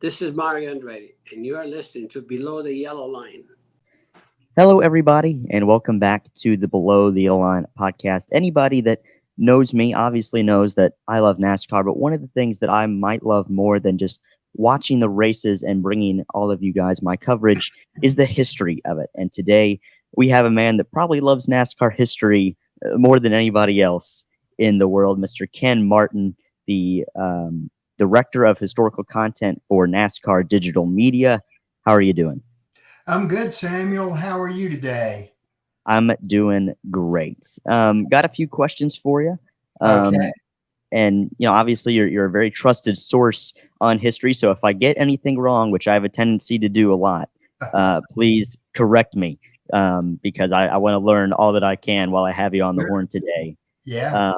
This is Mario Andretti, and you are listening to Below the Yellow Line. Hello, everybody, and welcome back to the Below the Yellow Line podcast. Anybody that knows me obviously knows that I love NASCAR, but one of the things that I might love more than just watching the races and bringing all of you guys my coverage is the history of it. And today we have a man that probably loves NASCAR history more than anybody else in the world, Mr. Ken Martin, the Director of Historical Content for NASCAR Digital Media. How are you doing? I'm good, Samuel. How are you today? I'm doing great. Got a few questions for you. Okay. And, obviously you're a very trusted source on history. So if I get anything wrong, which I have a tendency to do a lot, please correct me because I want to learn all that I can while I have you on the horn today. Yeah.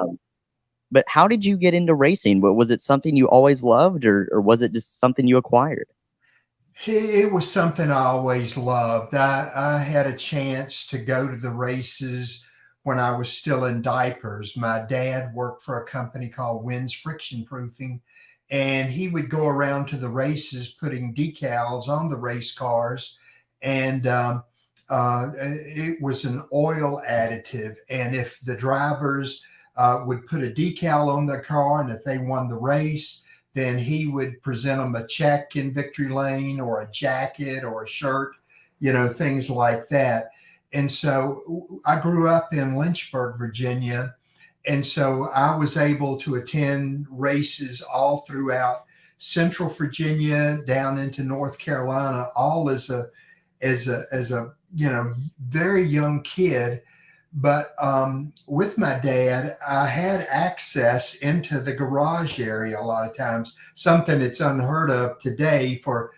But how did you get into racing? Was it something you always loved or was it just something you acquired? It was something I always loved. I had a chance to go to the races when I was still in diapers. My dad worked for a company called Wynn's Friction Proofing, and he would go around to the races putting decals on the race cars. And it was an oil additive. And if the drivers would put a decal on their car, and if they won the race, then he would present them a check in victory lane or a jacket or a shirt, things like that. And so I grew up in Lynchburg, Virginia. And so I was able to attend races all throughout Central Virginia down into North Carolina, all as a very young kid. But with my dad, I had access into the garage area a lot of times, something that's unheard of today for,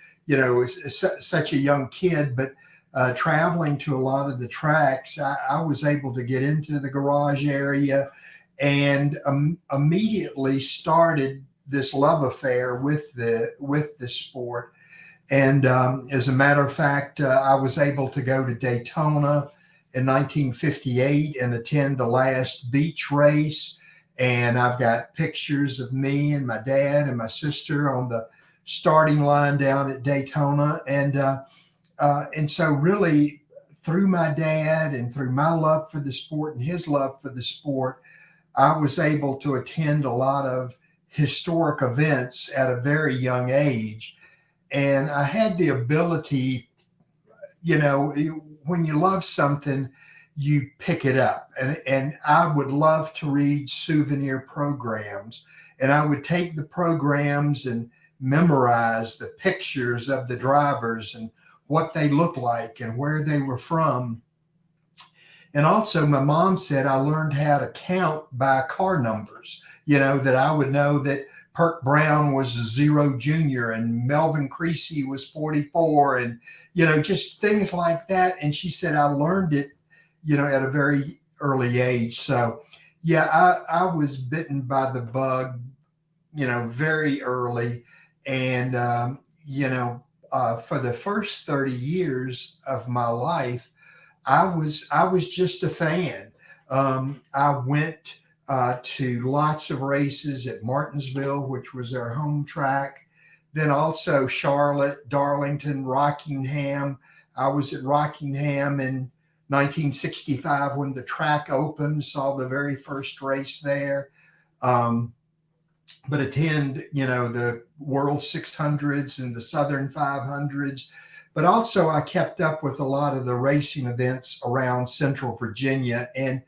such a young kid. But traveling to a lot of the tracks, I was able to get into the garage area and immediately started this love affair with the sport. And as a matter of fact, I was able to go to Daytona in 1958 and attend the last beach race. And I've got pictures of me and my dad and my sister on the starting line down at Daytona. And so really through my dad and through my love for the sport and his love for the sport, I was able to attend a lot of historic events at a very young age. And I had the ability, when you love something, you pick it up. And I would love to read souvenir programs. And I would take the programs and memorize the pictures of the drivers and what they looked like and where they were from. And also my mom said I learned how to count by car numbers, that I would know that Perk Brown was a 0 junior and Melvin Creasy was 44 and, just things like that. And she said, I learned it, at a very early age. So yeah, I was bitten by the bug, very early. And, for the first 30 years of my life, I was just a fan. I went to lots of races at Martinsville, which was our home track. Then also Charlotte, Darlington, Rockingham. I was at Rockingham in 1965 when the track opened, saw the very first race there. But attend, the World 600s and the Southern 500s. But also I kept up with a lot of the racing events around Central Virginia. And,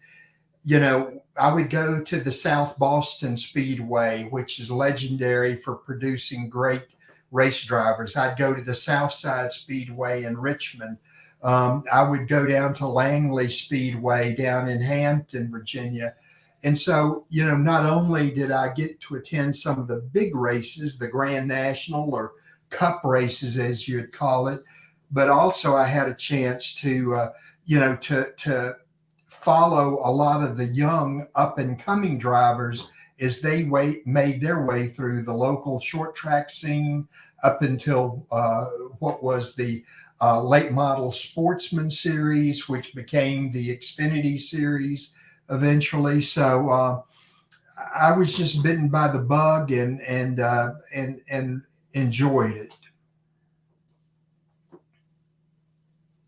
I would go to the South Boston Speedway, which is legendary for producing great race drivers. I'd go to the Southside Speedway in Richmond. I would go down to Langley Speedway down in Hampton, Virginia. And so, not only did I get to attend some of the big races, the Grand National or Cup races, as you'd call it, but also I had a chance to, to follow a lot of the young up and coming drivers as they made their way through the local short track scene up until what was the late model Sportsman series, which became the Xfinity series eventually. So I was just bitten by the bug and enjoyed it.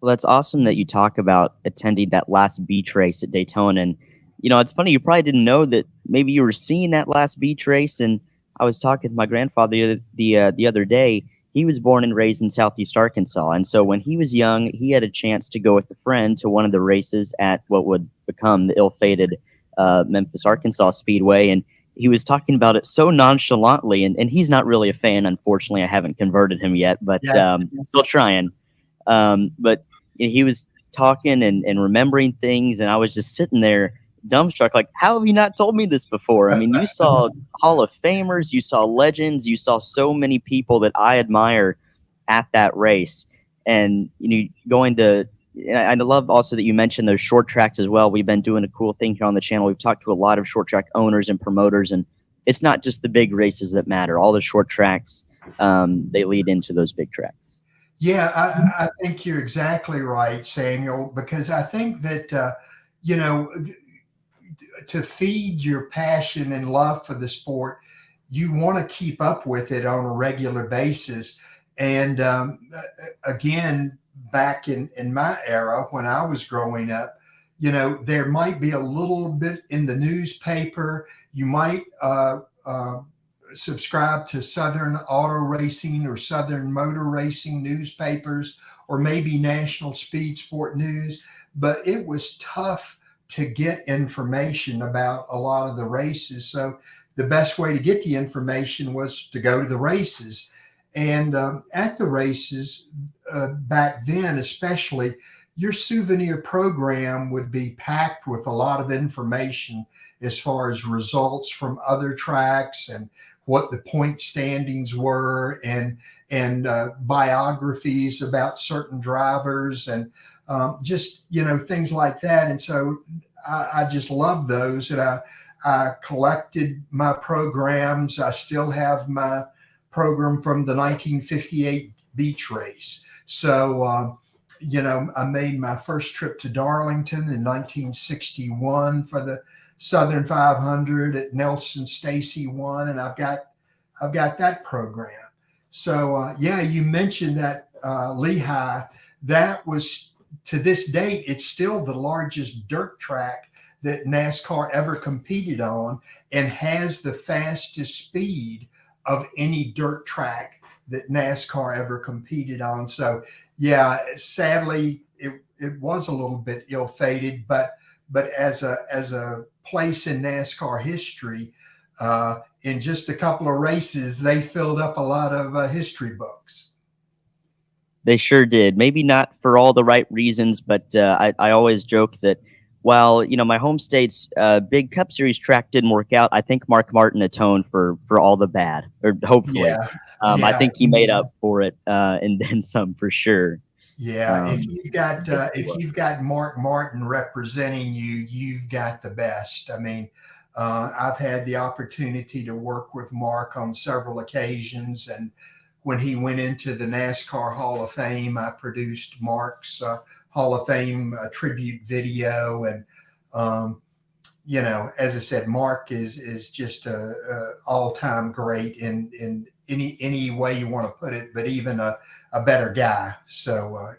Well, that's awesome that you talk about attending that last beach race at Daytona. And, it's funny, you probably didn't know that maybe you were seeing that last beach race. And I was talking to my grandfather the other day. He was born and raised in Southeast Arkansas. And so when he was young, he had a chance to go with a friend to one of the races at what would become the ill-fated Memphis, Arkansas Speedway. And he was talking about it so nonchalantly. And he's not really a fan. Unfortunately, I haven't converted him yet, but still trying. But he was talking and remembering things, and I was just sitting there dumbstruck, like, how have you not told me this before? I mean, you saw Hall of Famers, you saw legends, you saw so many people that I admire at that race. And going to, and I love also that you mentioned those short tracks as well. We've been doing a cool thing here on the channel. We've talked to a lot of short track owners and promoters, and it's not just the big races that matter. All the short tracks, they lead into those big tracks. Yeah, I think you're exactly right, Samuel, because I think that, to feed your passion and love for the sport, you want to keep up with it on a regular basis. And again, back in my era when I was growing up, there might be a little bit in the newspaper. You might subscribe to Southern Auto Racing or Southern Motor Racing newspapers, or maybe National Speed Sport News, but it was tough to get information about a lot of the races. So the best way to get the information was to go to the races. And at the races back then, especially, your souvenir program would be packed with a lot of information as far as results from other tracks and what the point standings were, and biographies about certain drivers, and just things like that. And so I just love those, and I collected my programs. I still have my program from the 1958 beach race. So I made my first trip to Darlington in 1961 for the Southern 500 at Nelson Stacy won, and I've got that program. So you mentioned that Lehigh. That was, to this date, it's still the largest dirt track that NASCAR ever competed on, and has the fastest speed of any dirt track that NASCAR ever competed on. So sadly, it was a little bit ill-fated, but as a place in NASCAR history, in just a couple of races, they filled up a lot of history books. They sure did. Maybe not for all the right reasons, but I always joke that while my home state's big Cup Series track didn't work out, I think Mark Martin atoned for all the bad, or hopefully. I think he made up for it and then some, for sure. Yeah, if you've got Mark Martin representing you, you've got the best. I mean, I've had the opportunity to work with Mark on several occasions, and when he went into the NASCAR Hall of Fame, I produced Mark's Hall of Fame tribute video. And as I said, Mark is just a all-time great in any way you want to put it, but even a better guy. So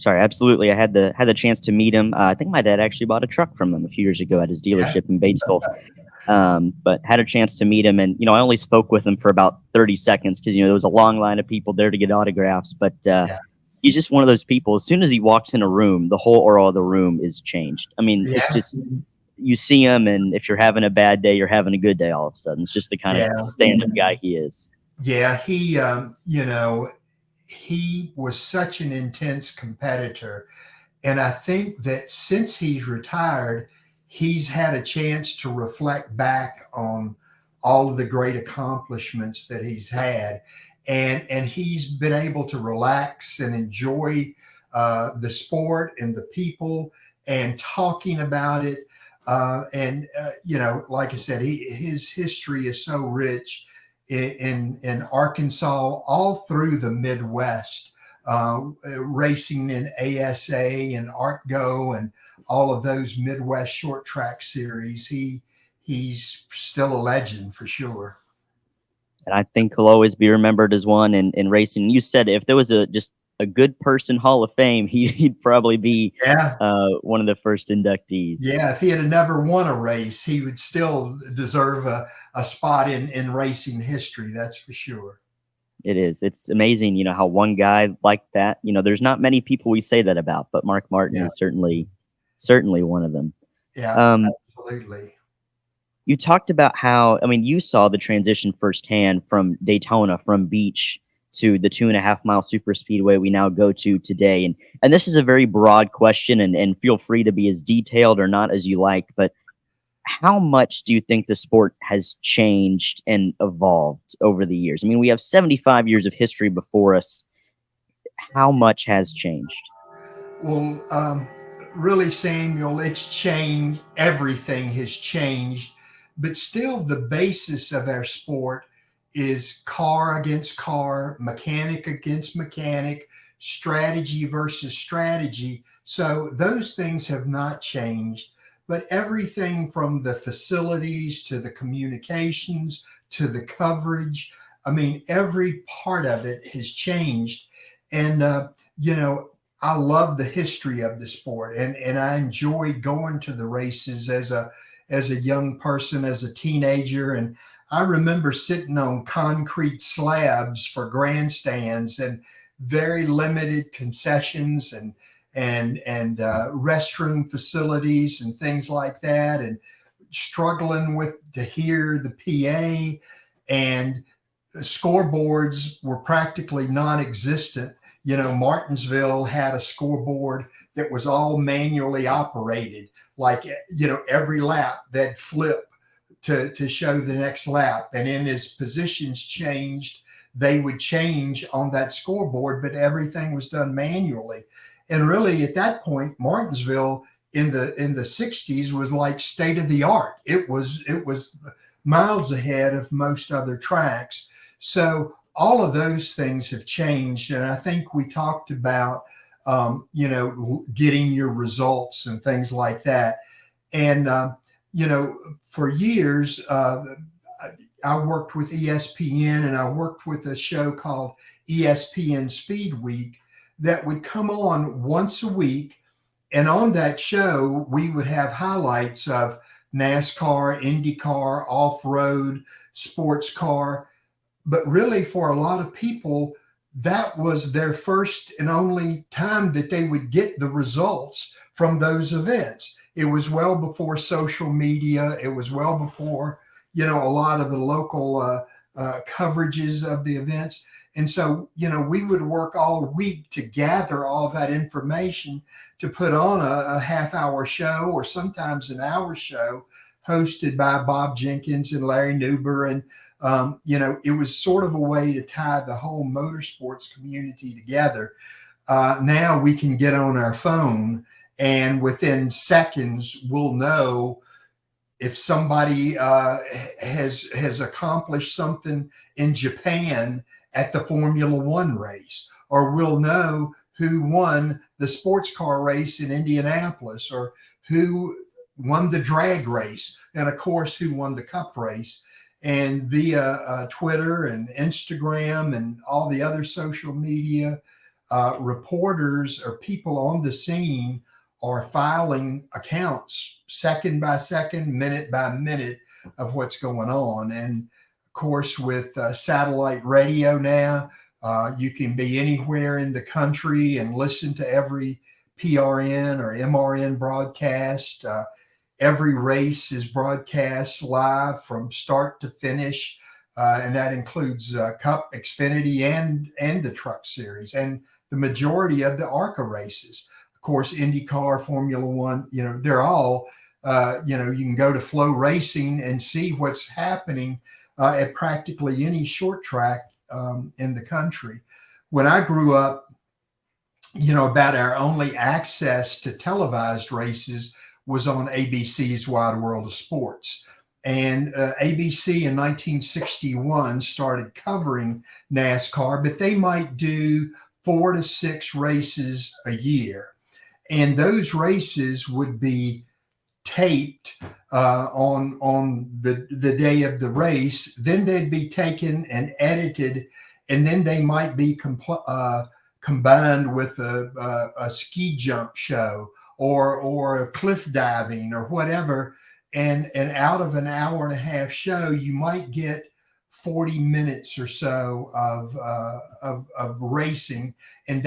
absolutely. I had the chance to meet him. I think my dad actually bought a truck from him a few years ago at his dealership in Batesville. But had a chance to meet him, and I only spoke with him for about 30 seconds because there was a long line of people there to get autographs. But he's just one of those people. As soon as he walks in a room, the whole aura of the room is changed. I mean, it's just, you see him, and if you're having a bad day, you're having a good day all of a sudden. It's just the kind of stand-up guy he is. Yeah, he he was such an intense competitor, and I think that since he's retired, he's had a chance to reflect back on all of the great accomplishments that he's had. And he's been able to relax and enjoy the sport and the people and talking about it. Like I said, his history is so rich in Arkansas, all through the Midwest, racing in ASA and ArtGo and all of those Midwest short track series. He's still a legend for sure. And I think he'll always be remembered as one in racing. You said if there was just a good person Hall of Fame, he'd probably be Yeah. one of the first inductees. Yeah. If he had never won a race, he would still deserve a spot in racing history. That's for sure. It is. It's amazing, how one guy like that, there's not many people we say that about, but Mark Martin Yeah. is certainly one of them. Yeah, absolutely. You talked about how, you saw the transition firsthand from Daytona, from beach to the 2.5 mile super speedway we now go to today. And this is a very broad question, and feel free to be as detailed or not as you like, but how much do you think the sport has changed and evolved over the years? We have 75 years of history before us. How much has changed? Well, really, Samuel, it's changed. Everything has changed, but still the basis of our sport is car against car, mechanic against mechanic, strategy versus strategy. So those things have not changed, but everything from the facilities to the communications to the coverage, every part of it has changed. And, I love the history of the sport, and I enjoyed going to the races as a young person, as a teenager. And I remember sitting on concrete slabs for grandstands and very limited concessions and restroom facilities and things like that, and struggling to hear the PA, and the scoreboards were practically non-existent. Martinsville had a scoreboard that was all manually operated. Like, every lap they'd flip to show the next lap. And in as positions changed, they would change on that scoreboard, but everything was done manually. And really at that point, Martinsville in the 60s was like state of the art. It was miles ahead of most other tracks. So all of those things have changed. And I think we talked about, getting your results and things like that. And, for years, I worked with ESPN, and I worked with a show called ESPN Speed Week that would come on once a week. And on that show, we would have highlights of NASCAR, IndyCar, off-road, sports car. But really, for a lot of people, that was their first and only time that they would get the results from those events. It was well before social media. It was well before, a lot of the local coverages of the events. And so, we would work all week to gather all that information to put on a half-hour show, or sometimes an hour show, hosted by Bob Jenkins and Larry Newber. And it was sort of a way to tie the whole motorsports community together. Now we can get on our phone, and within seconds, we'll know if somebody has accomplished something in Japan at the Formula One race, or we'll know who won the sports car race in Indianapolis, or who won the drag race, and of course, who won the cup race. And via Twitter and Instagram and all the other social media, reporters or people on the scene are filing accounts second by second, minute by minute of what's going on. And of course, with satellite radio now, you can be anywhere in the country and listen to every PRN or MRN broadcast. Every race is broadcast live from start to finish, and that includes Cup, Xfinity, and the Truck Series, and the majority of the ARCA races. Of course, IndyCar, Formula One, they're all, you can go to Flow Racing and see what's happening at practically any short track in the country. When I grew up, about our only access to televised races was on ABC's Wide World of Sports. And ABC in 1961 started covering NASCAR, but they might do 4 to 6 races a year. And those races would be taped on the day of the race. Then they'd be taken and edited, and then they might be combined with a ski jump show or a cliff diving or whatever. And out of an hour and a half show, you might get 40 minutes or so of racing. And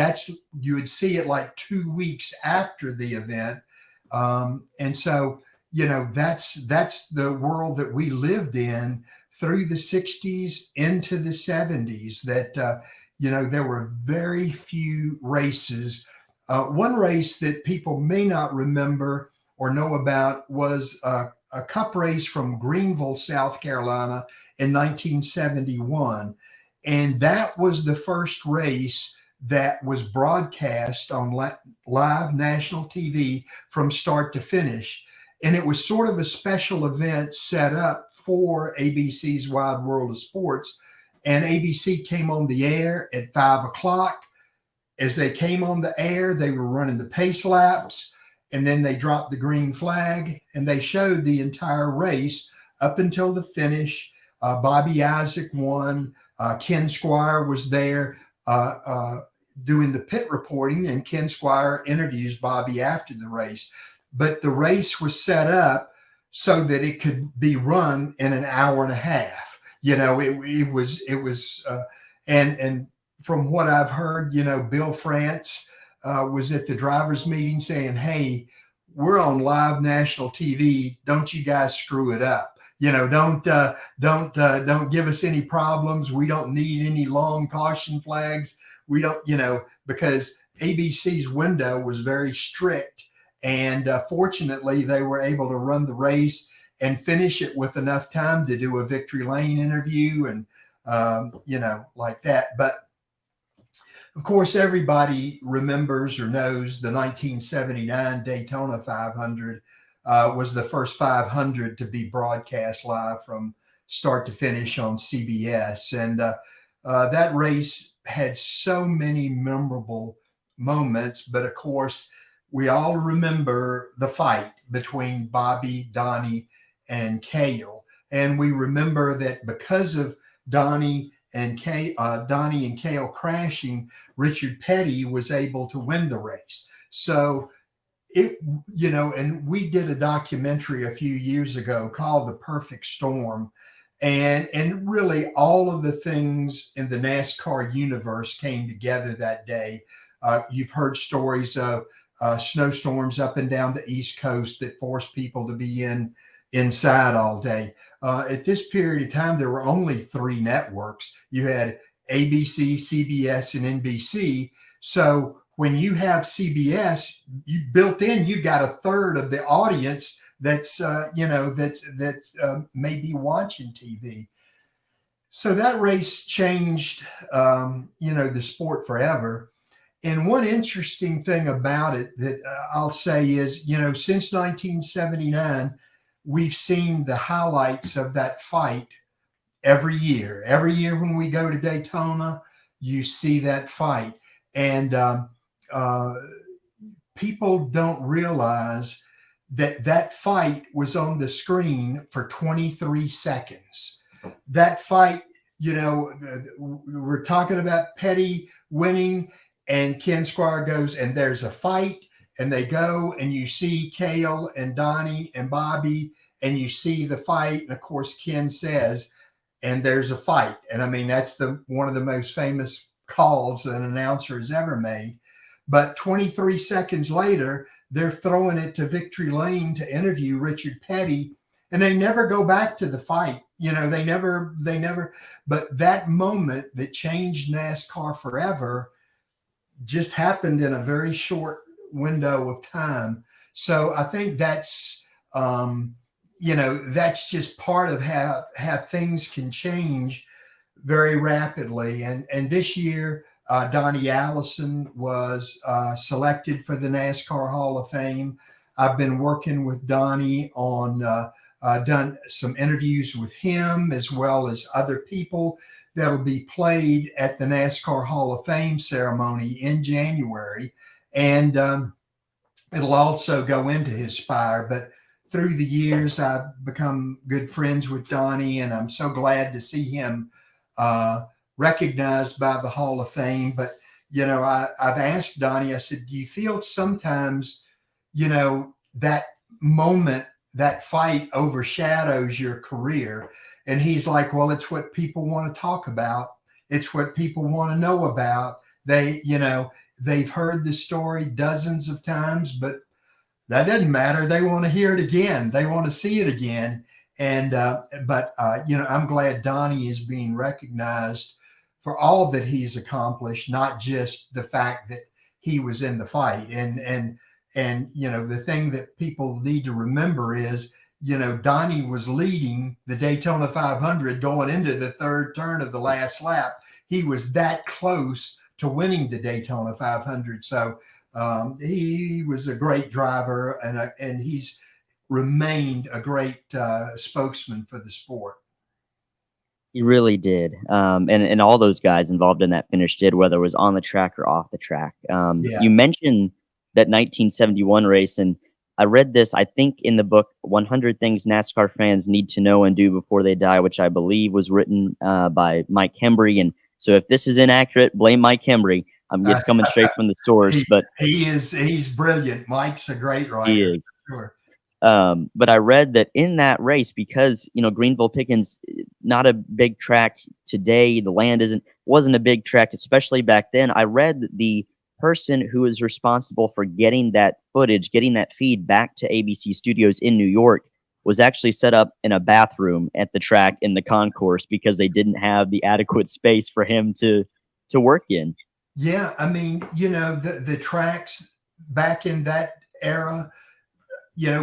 you would see it like 2 weeks after the event. And so, that's the world that we lived in through the 60s into the 70s, that, there were very few races. One race that people may not remember or know about was a cup race from Greenville, South Carolina in 1971. And that was the first race that was broadcast on live national TV from start to finish. And it was sort of a special event set up for ABC's Wide World of Sports. And ABC came on the air at 5 o'clock. As they came on the air, they were running the pace laps, and then they dropped the green flag, and they showed the entire race up until the finish. Bobby Isaac won. Ken Squire was there doing the pit reporting, and Ken Squire interviews Bobby after the race. But the race was set up so that it could be run in an hour and a half. It was, and from what I've heard, Bill France was at the drivers' meeting saying, "Hey, we're on live national TV. Don't you guys screw it up. Don't give us any problems. We don't need any long caution flags. We don't, because ABC's window was very strict. And fortunately, they were able to run the race and finish it with enough time to do a victory lane interview and, like that. But of course, everybody remembers or knows the 1979 Daytona 500 was the first 500 to be broadcast live from start to finish on CBS. And that race had so many memorable moments. But of course, we all remember the fight between Bobby, Donnie, and Cale. And we remember that because of Donnie and Cale crashing, Richard Petty was able to win the race. So and we did a documentary a few years ago called The Perfect Storm. And really all of the things in the NASCAR universe came together that day. You've heard stories of snowstorms up and down the East Coast that forced people to be inside all day. At this period of time, there were only 3 networks. You had ABC, CBS, and NBC. So when you have CBS, you've got a third of the audience that's maybe watching TV. So that race changed, the sport forever. And one interesting thing about it that I'll say is, since 1979, we've seen the highlights of that fight every year. Every year when we go to Daytona, you see that fight. And people don't realize that fight was on the screen for 23 seconds. That fight, we're talking about Petty winning, and Ken Squire goes, and there's a fight, and they go, and you see Cale and Donnie and Bobby, and you see the fight. And of course, Ken says, and there's a fight. And I mean, that's one of the most famous calls an announcer has ever made. But 23 seconds later, they're throwing it to Victory Lane to interview Richard Petty, and they never go back to the fight. They never, but that moment that changed NASCAR forever just happened in a very short window of time. So I think that's, that's just part of how things can change very rapidly. And this year, Donnie Allison was selected for the NASCAR Hall of Fame. I've been working with Donnie on, done some interviews with him as well as other people that'll be played at the NASCAR Hall of Fame ceremony in January. And it'll also go into his spire. But through the years, I've become good friends with Donnie, and I'm so glad to see him recognized by the Hall of Fame. But, I've asked Donnie, I said, do you feel sometimes, that moment, that fight overshadows your career? And he's like, well, it's what people want to talk about. It's what people want to know about. They've heard the story dozens of times, but that doesn't matter. They want to hear it again. They want to see it again. And, I'm glad Donnie is being recognized for all that he's accomplished, not just the fact that he was in the fight. And the thing that people need to remember is, Donnie was leading the Daytona 500 going into the third turn of the last lap. He was that close to winning the Daytona 500. So he was a great driver, and he's remained a great spokesman for the sport. He really did. And all those guys involved in that finish did, whether it was on the track or off the track. You mentioned that 1971 race, and I read this, I think, in the book, 100 Things NASCAR Fans Need to Know and Do Before They Die, which I believe was written by Mike Hembry. And so if this is inaccurate, blame Mike Hembry. It's coming straight from the source. But he's brilliant. Mike's a great writer. He is. Sure. But I read that in that race, because, Greenville Pickens, not a big track today, the land wasn't a big track, especially back then. I read that the person who was responsible for getting that footage, getting that feed back to ABC Studios in New York, was actually set up in a bathroom at the track in the concourse because they didn't have the adequate space for him to work in. Yeah, I mean, the tracks back in that era,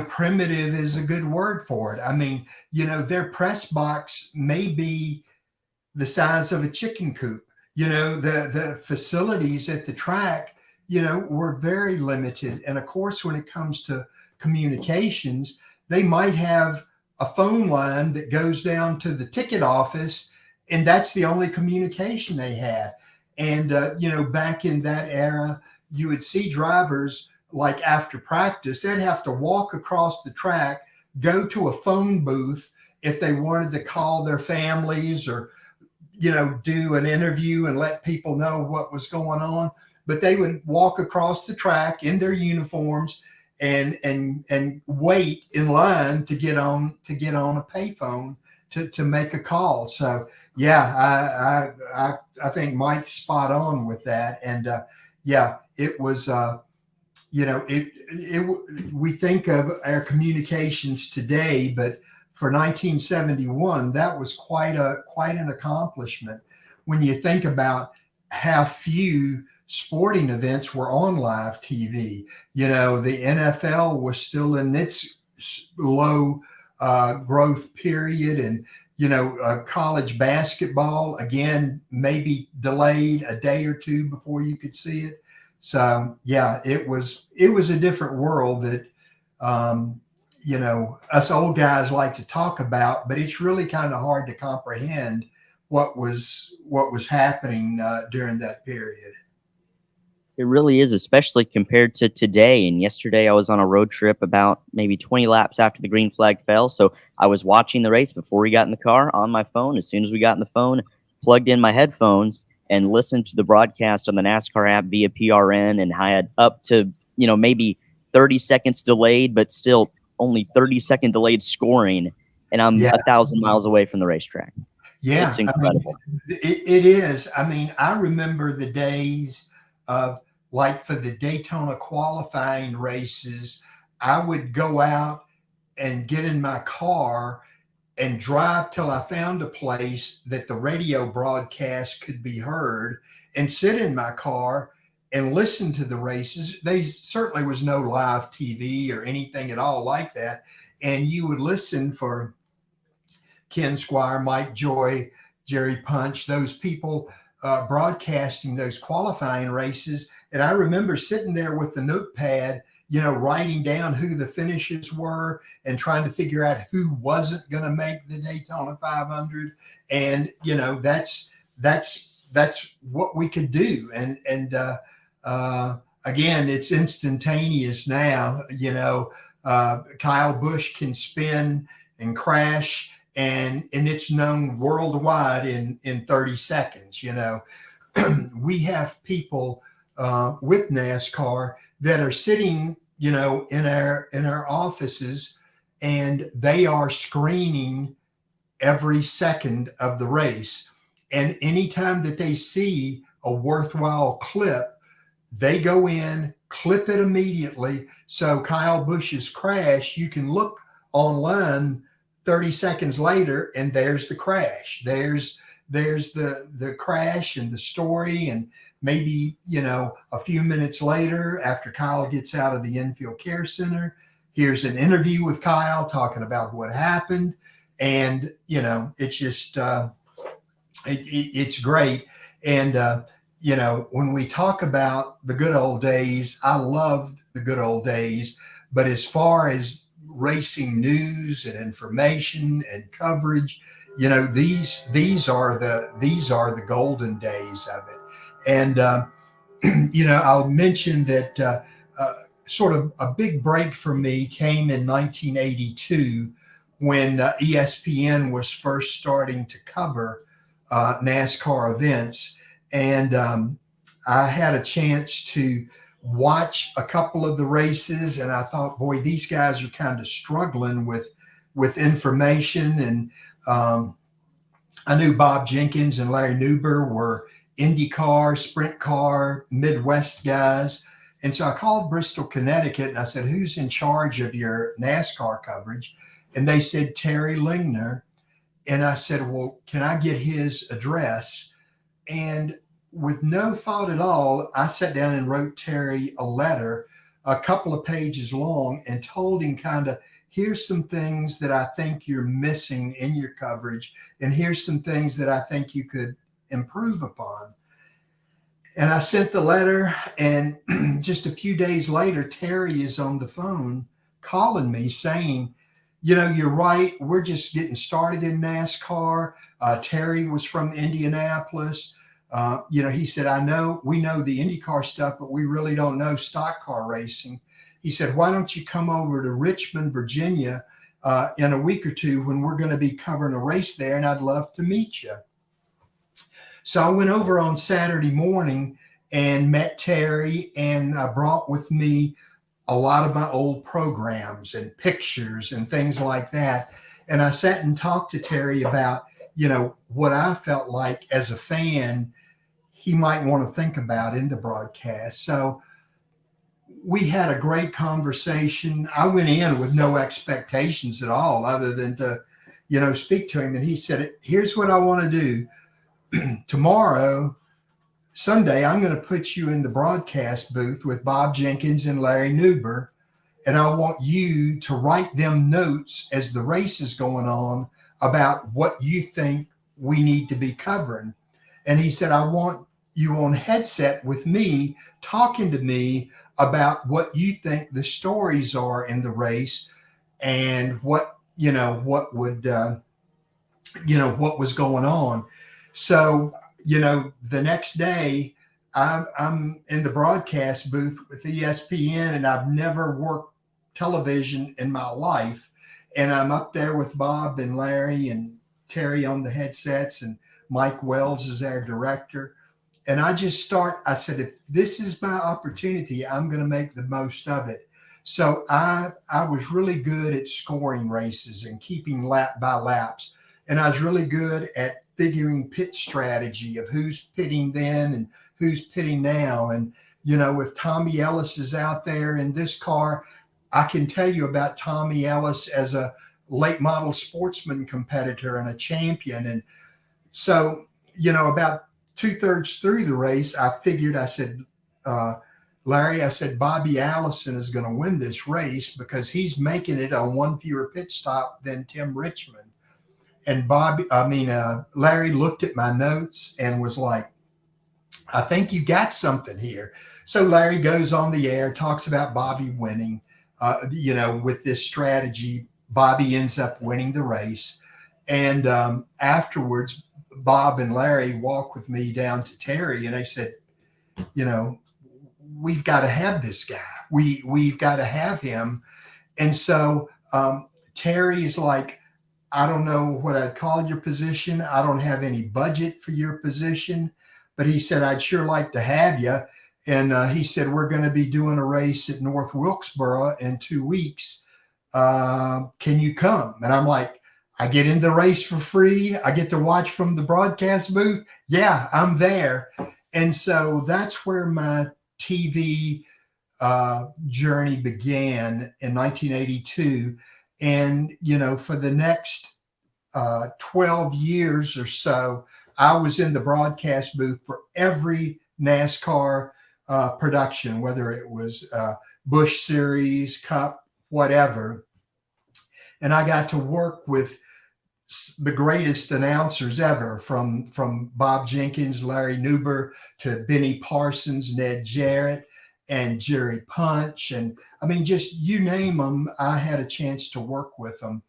primitive is a good word for it. I mean, their press box may be the size of a chicken coop. The facilities at the track, were very limited. And of course, when it comes to communications, they might have a phone line that goes down to the ticket office, and that's the only communication they had. And, back in that era, you would see drivers, like after practice, they'd have to walk across the track, go to a phone booth if they wanted to call their families or, do an interview and let people know what was going on. But they would walk across the track in their uniforms and wait in line to get on a payphone to make a call. So yeah, I think Mike's spot on with that. And it was we think of our communications today, but for 1971, that was quite an accomplishment when you think about how few sporting events were on live TV. The NFL was still in its low growth period, and college basketball, again, maybe delayed a day or two before you could see it. So yeah, it was a different world that us old guys like to talk about, but it's really kind of hard to comprehend what was happening during that period. It really is, especially compared to today. And yesterday I was on a road trip about maybe 20 laps after the green flag fell. So I was watching the race before we got in the car on my phone. As soon as we got in the phone, plugged in my headphones and listened to the broadcast on the NASCAR app via PRN. And I had up to, maybe 30 seconds delayed, but still only 30-second delayed scoring. And I'm 1,000 miles away from the racetrack. Yeah. It's incredible. It is. I mean, I remember the days of, like, for the Daytona qualifying races, I would go out and get in my car and drive till I found a place that the radio broadcast could be heard and sit in my car and listen to the races. There certainly was no live TV or anything at all like that. And you would listen for Ken Squire, Mike Joy, Jerry Punch, those people broadcasting those qualifying races. And I remember sitting there with the notepad, writing down who the finishes were and trying to figure out who wasn't going to make the Daytona 500. And, that's what we could do. And again, it's instantaneous now, Kyle Busch can spin and crash, and it's known worldwide in 30 seconds. We have people with NASCAR that are sitting, in our offices, and they are screening every second of the race. And anytime that they see a worthwhile clip, they go in, clip it immediately. So Kyle Busch's crash, you can look online 30 seconds later, and there's the crash. There's the crash and the story. And maybe, a few minutes later, after Kyle gets out of the infield care center, here's an interview with Kyle talking about what happened. And, it's just, it's great. And, when we talk about the good old days, I loved the good old days. But as far as racing news and information and coverage, these are the golden days of it. And, I'll mention that sort of a big break for me came in 1982 when ESPN was first starting to cover NASCAR events. And I had a chance to watch a couple of the races, and I thought, boy, these guys are kind of struggling with information. And I knew Bob Jenkins and Larry Newber were IndyCar, Sprint Car, Midwest guys. And so I called Bristol, Connecticut, and I said, who's in charge of your NASCAR coverage? And they said, Terry Lingner. And I said, well, can I get his address? And with no thought at all, I sat down and wrote Terry a letter, a couple of pages long, and told him kind of, here's some things that I think you're missing in your coverage, and here's some things that I think you could improve upon. And I sent the letter, and just a few days later, Terry is on the phone calling me saying, you're right. We're just getting started in NASCAR. Terry was from Indianapolis. He said, we know the IndyCar stuff, but we really don't know stock car racing. He said, why don't you come over to Richmond, Virginia in a week or two when we're going to be covering a race there, and I'd love to meet you. So I went over on Saturday morning and met Terry, and I brought with me a lot of my old programs and pictures and things like that. And I sat and talked to Terry about, what I felt like as a fan he might want to think about in the broadcast. So we had a great conversation. I went in with no expectations at all other than to, speak to him. And he said, here's what I want to do. Tomorrow, Sunday, I'm going to put you in the broadcast booth with Bob Jenkins and Larry Newber, and I want you to write them notes as the race is going on about what you think we need to be covering. And he said, I want you on headset with me, talking to me about what you think the stories are in the race, and what was going on. So, the next day I'm in the broadcast booth with ESPN, and I've never worked television in my life. And I'm up there with Bob and Larry and Terry on the headsets, and Mike Wells is our director. And I said, if this is my opportunity, I'm going to make the most of it. So I was really good at scoring races and keeping lap by laps. And I was really good at figuring pit strategy of who's pitting then and who's pitting now. And, if Tommy Ellis is out there in this car, I can tell you about Tommy Ellis as a late model sportsman competitor and a champion. And so, about 2/3 through the race, I said, Larry, I said, Bobby Allison is going to win this race because he's making it on one fewer pit stop than Tim Richmond. And Larry looked at my notes and was like, I think you got something here. So Larry goes on the air, talks about Bobby winning, with this strategy. Bobby ends up winning the race. And afterwards, Bob and Larry walk with me down to Terry, and they said, we've got to have this guy. We've got to have him. And so Terry is like, I don't know what I'd call your position. I don't have any budget for your position, but he said, I'd sure like to have you. And he said, we're going to be doing a race at North Wilkesboro in 2 weeks. Can you come? And I'm like, I get in the race for free. I get to watch from the broadcast booth. Yeah, I'm there. And so that's where my TV journey began in 1982. And, you know, for the next 12 years or so, I was in the broadcast booth for every NASCAR production, whether it was Busch Series, Cup, whatever. And I got to work with the greatest announcers ever, from Bob Jenkins, Larry Newber, to Benny Parsons, Ned Jarrett, and Jerry Punch. And I mean, just you name them, I had a chance to work with them.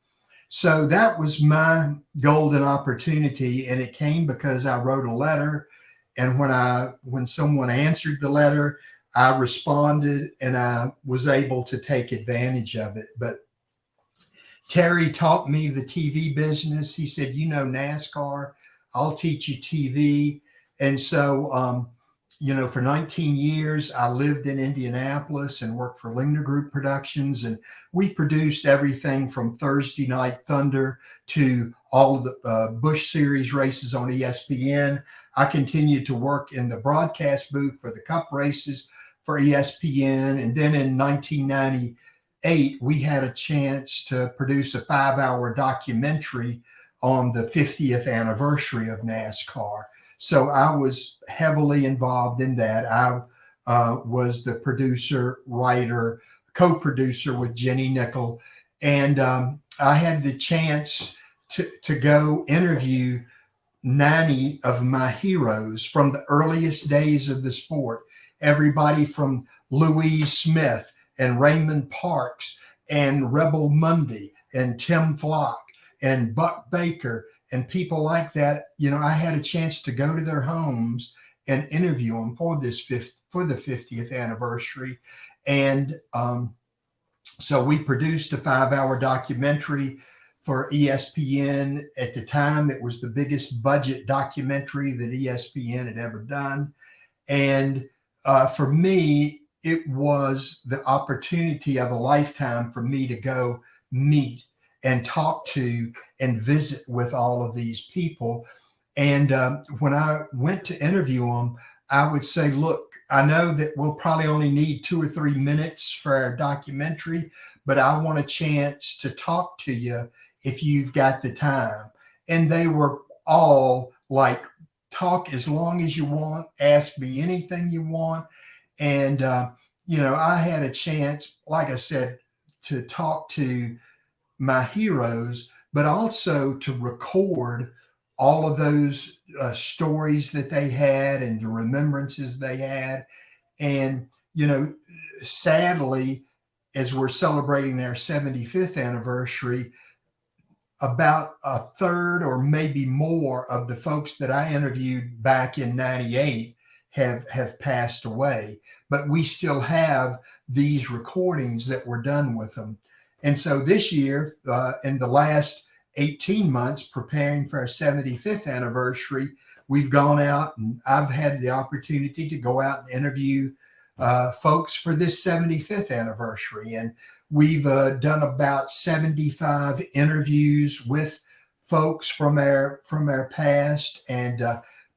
So that was my golden opportunity. And it came because I wrote a letter. And when someone answered the letter, I responded, and I was able to take advantage of it. But Terry taught me the TV business. He said, you know, NASCAR, I'll teach you TV. And so, you know, for 19 years, I lived in Indianapolis and worked for Lingner Group Productions. And we produced everything from Thursday Night Thunder to all of the Busch Series races on ESPN. I continued to work in the broadcast booth for the Cup races for ESPN. And then in 1998, we had a chance to produce a 5-hour documentary on the 50th anniversary of NASCAR. So I was heavily involved in that. I was the producer, writer, co-producer with Jenny Nickel. And I had the chance to go interview 90 of my heroes from the earliest days of the sport. Everybody from Louise Smith and Raymond Parks and Rebel Mundy and Tim Flock and Buck Baker and people like that. You know, I had a chance to go to their homes and interview them for the 50th anniversary. And so we produced a 5-hour documentary for ESPN. At the time, it was the biggest budget documentary that ESPN had ever done. And for me, it was the opportunity of a lifetime for me to go meet and talk to and visit with all of these people. And when I went to interview them, I would say, look, I know that we'll probably only need 2 or 3 minutes for our documentary, but I want a chance to talk to you if you've got the time. And they were all like, talk as long as you want, ask me anything you want. And, you know, I had a chance, like I said, to talk to my heroes, but also to record all of those stories that they had and the remembrances they had. And, you know, sadly, as we're celebrating their 75th anniversary, about a third or maybe more of the folks that I interviewed back in 98 have passed away, but we still have these recordings that were done with them. And so this year, in the last 18 months, preparing for our 75th anniversary, we've gone out, and I've had the opportunity to go out and interview folks for this 75th anniversary. And we've done about 75 interviews with folks from our past, and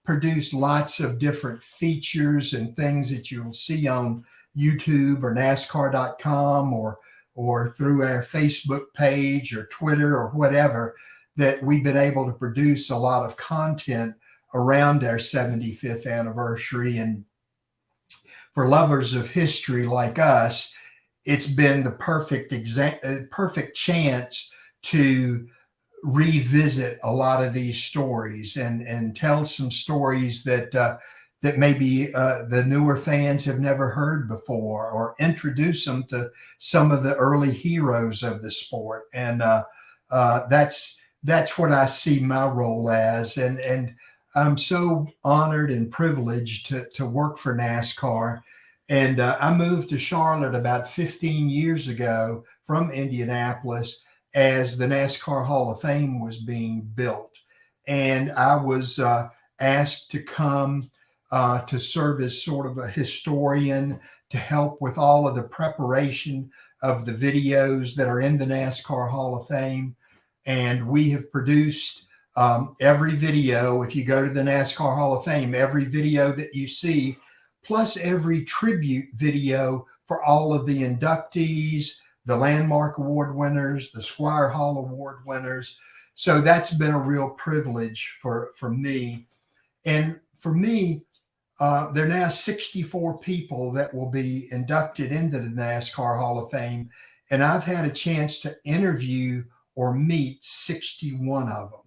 produced lots of different features and things that you'll see on YouTube or NASCAR.com or through our Facebook page or Twitter or whatever, that we've been able to produce a lot of content around our 75th anniversary. And for lovers of history like us, it's been the perfect chance to revisit a lot of these stories and tell some stories that maybe the newer fans have never heard before, or introduce them to some of the early heroes of the sport. And that's what I see my role as. And I'm so honored and privileged to work for NASCAR. And I moved to Charlotte about 15 years ago from Indianapolis as the NASCAR Hall of Fame was being built. And I was asked to come to serve as sort of a historian to help with all of the preparation of the videos that are in the NASCAR Hall of Fame. And we have produced every video. If you go to the NASCAR Hall of Fame, every video that you see, plus every tribute video for all of the inductees, the Landmark Award winners, the Squire Hall Award winners. So that's been a real privilege for me. And for me, there are now 64 people that will be inducted into the NASCAR Hall of Fame. And I've had a chance to interview or meet 61 of them.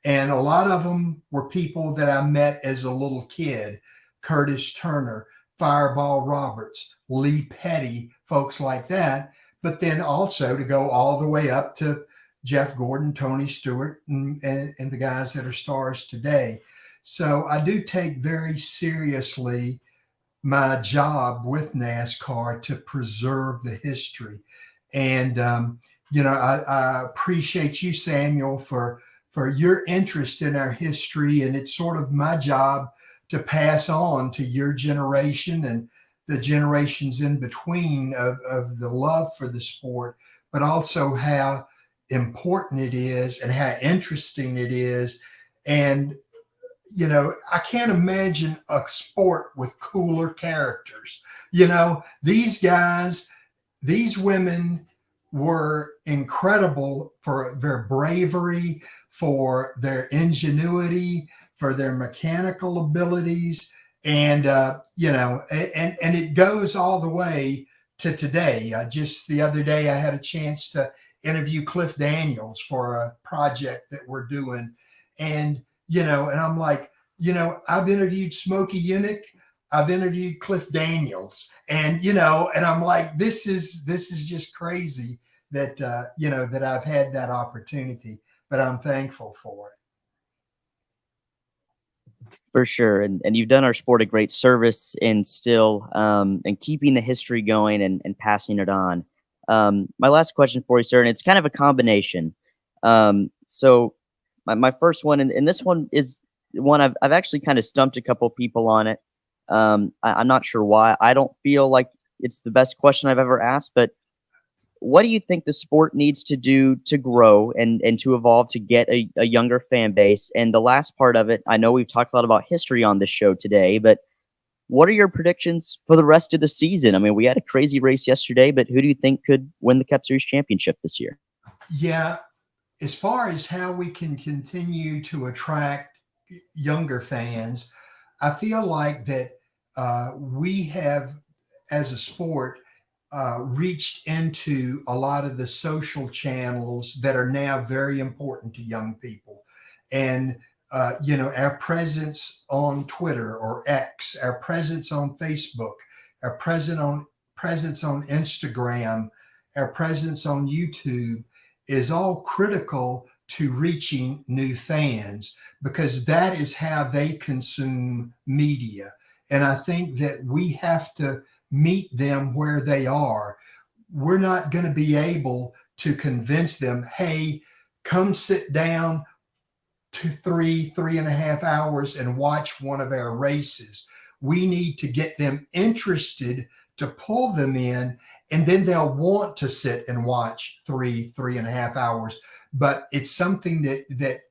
And a lot of them were people that I met as a little kid: Curtis Turner, Fireball Roberts, Lee Petty, folks like that. But then also to go all the way up to Jeff Gordon, Tony Stewart, and the guys that are stars today. So I do take very seriously my job with NASCAR to preserve the history. And, I appreciate you, Samuel, for your interest in our history. And it's sort of my job to pass on to your generation and the generations in between of the love for the sport, but also how important it is and how interesting it is. And, I can't imagine a sport with cooler characters. These guys, these women were incredible for their bravery, for their ingenuity, for their mechanical abilities. And, and it goes all the way to today. Just the other day, I had a chance to interview Cliff Daniels for a project that we're doing. And, and I'm like, I've interviewed Smokey Yunick, I've interviewed Cliff Daniels, and, and I'm like, this is just crazy that, that I've had that opportunity, but I'm thankful for it. For sure. And you've done our sport a great service in still and keeping the history going and passing it on. My last question for you, sir, and it's kind of a combination. So my first one, and this one is one I've actually kind of stumped a couple people on it. I'm not sure why. I don't feel like it's the best question I've ever asked, but what do you think the sport needs to do to grow and to evolve to get a younger fan base? And the last part of it, I know we've talked a lot about history on this show today, but what are your predictions for the rest of the season? I mean, we had a crazy race yesterday, but who do you think could win the Cup Series championship this year? Yeah, as far as how we can continue to attract younger fans, I feel like that we have, as a sport, reached into a lot of the social channels that are now very important to young people. And, our presence on Twitter or X, our presence on Facebook, our presence on Instagram, our presence on YouTube is all critical to reaching new fans, because that is how they consume media. And I think that we have to meet them where they are. We're not going to be able to convince them, hey, come sit down to 3.5 hours and watch one of our races. We need to get them interested to pull them in, and then they'll want to sit and watch 3.5 hours. But it's something that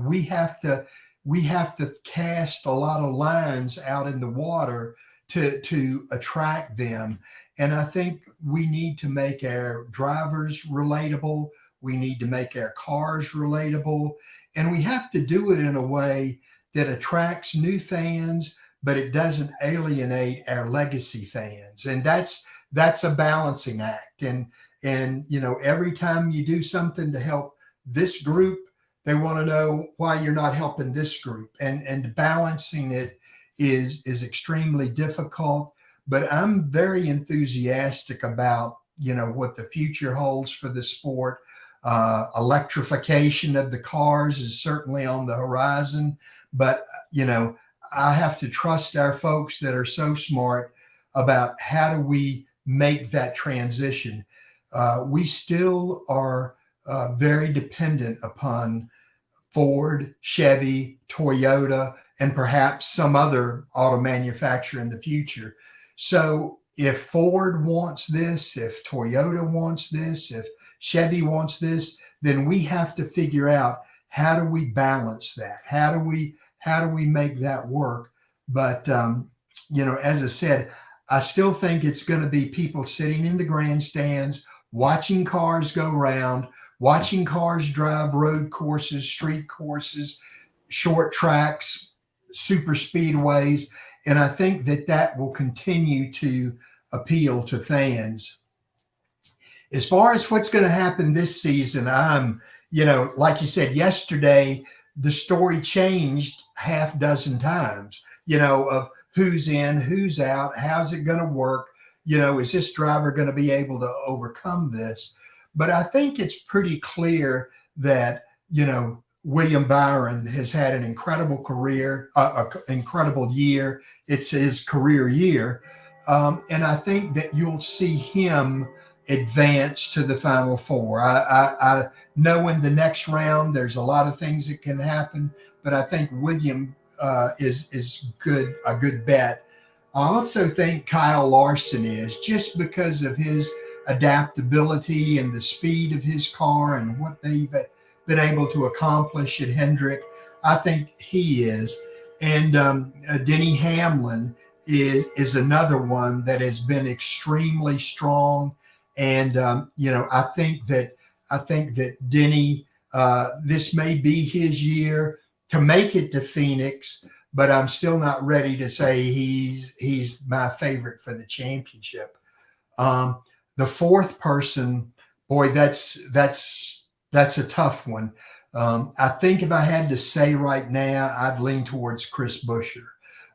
we have to cast a lot of lines out in the water to attract them. And I think we need to make our drivers relatable. We need to make our cars relatable. And we have to do it in a way that attracts new fans, but it doesn't alienate our legacy fans. And that's a balancing act. And every time you do something to help this group, they want to know why you're not helping this group. And balancing it is extremely difficult. But I'm very enthusiastic about, what the future holds for the sport. Electrification of the cars is certainly on the horizon. But, I have to trust our folks that are so smart about how do we make that transition. we still are very dependent upon Ford, Chevy, Toyota, and perhaps some other auto manufacturer in the future. So if Ford wants this, if Toyota wants this, if Chevy wants this, then we have to figure out, how do we balance that? How do we make that work? But as I said, I still think it's going to be people sitting in the grandstands, watching cars go round, watching cars drive road courses, street courses, short tracks, super speedways. And I think that will continue to appeal to fans. As far as what's going to happen this season, I'm, like you said, yesterday, the story changed half dozen times, of who's in, who's out, how's it going to work? Is this driver going to be able to overcome this? But I think it's pretty clear that, William Byron has had an incredible career, incredible year. It's his career year. And I think that you'll see him advance to the Final Four. I know in the next round, there's a lot of things that can happen, but I think William is good, a good bet. I also think Kyle Larson is, just because of his adaptability and the speed of his car and what they've been able to accomplish at Hendrick. I think he is. And Denny Hamlin is another one that has been extremely strong. And I think that Denny, this may be his year to make it to Phoenix, but I'm still not ready to say he's my favorite for the championship. The fourth person, boy, that's a tough one. I think if I had to say right now, I'd lean towards Chris Buescher.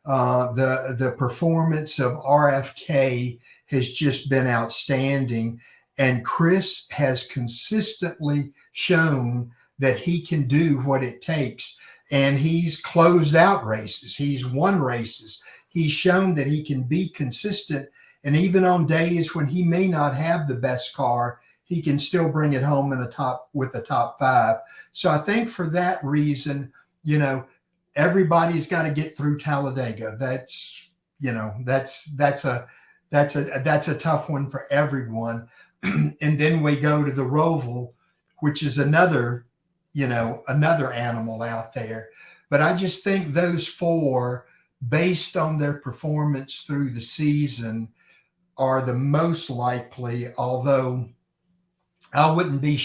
The performance of RFK has just been outstanding, and Chris has consistently shown that he can do what it takes. And he's closed out races. He's won races. He's shown that he can be consistent. And even on days when he may not have the best car, he can still bring it home with a top five. So I think for that reason, everybody's got to get through Talladega. That's a tough one for everyone. And then we go to the Roval, which is another animal out there. But I just think those four, based on their performance through the season, are the most likely, although I wouldn't be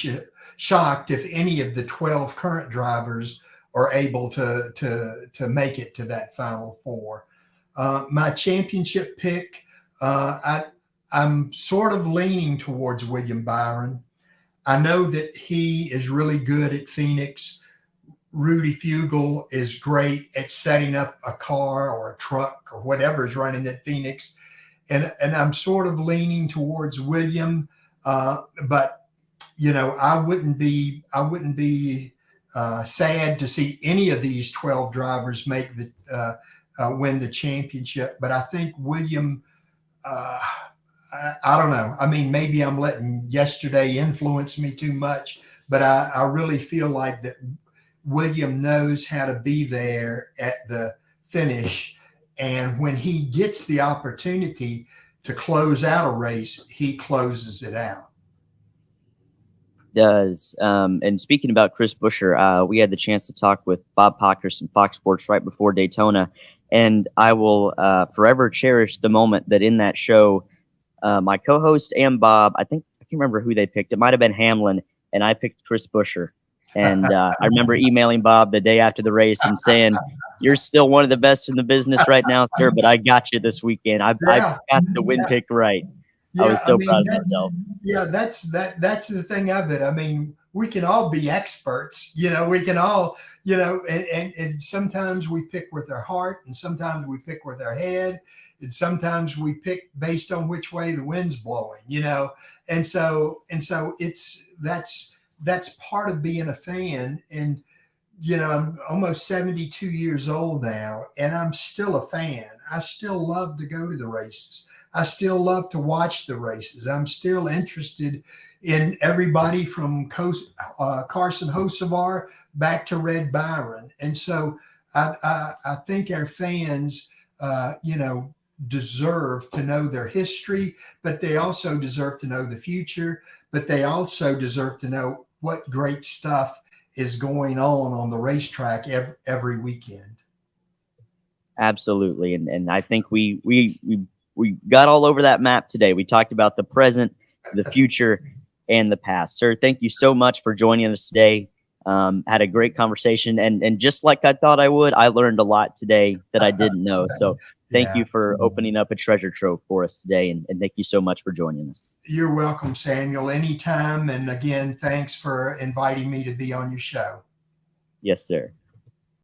shocked if any of the 12 current drivers are able to make it to that Final Four. My championship pick, I'm sort of leaning towards William Byron. I know that he is really good at Phoenix. Rudy Fugle is great at setting up a car or a truck or whatever is running at Phoenix. And I'm sort of leaning towards William. But, I wouldn't be sad to see any of these 12 drivers make win the championship. But I think William, I don't know. I mean, maybe I'm letting yesterday influence me too much, but I really feel like that William knows how to be there at the finish. And when he gets the opportunity to close out a race, he closes it out. Does. And speaking about Chris Buescher, we had the chance to talk with Bob Pockers from Fox Sports right before Daytona. And I will forever cherish the moment that in that show, my co-host and Bob, I can't remember who they picked. It might have been Hamlin, and I picked Chris Buescher. And I remember emailing Bob the day after the race and saying, "You're still one of the best in the business right now, sir, but I got you this weekend. I got the win pick right." Yeah, I was so proud of myself. Yeah, that's the thing of it. I mean, we can all be experts, we can all, and sometimes we pick with our heart, and sometimes we pick with our head, and sometimes we pick based on which way the wind's blowing, and so that's part of being a fan. And I'm almost 72 years old now, and I'm still a fan. I still love to go to the races. I still love to watch the races. I'm still interested in everybody from Carson Hocevar back to Red Byron. And so I think our fans, deserve to know their history, but they also deserve to know the future, but they also deserve to know what great stuff is going on the racetrack every weekend. Absolutely. And I think we got all over that map today. We talked about the present, the future, and the past. Sir, thank you so much for joining us today. Had a great conversation. And just like I thought I would, I learned a lot today that I didn't know. So thank you for opening up a treasure trove for us today. And thank you so much for joining us. You're welcome, Samuel, anytime. And again, thanks for inviting me to be on your show. Yes, sir.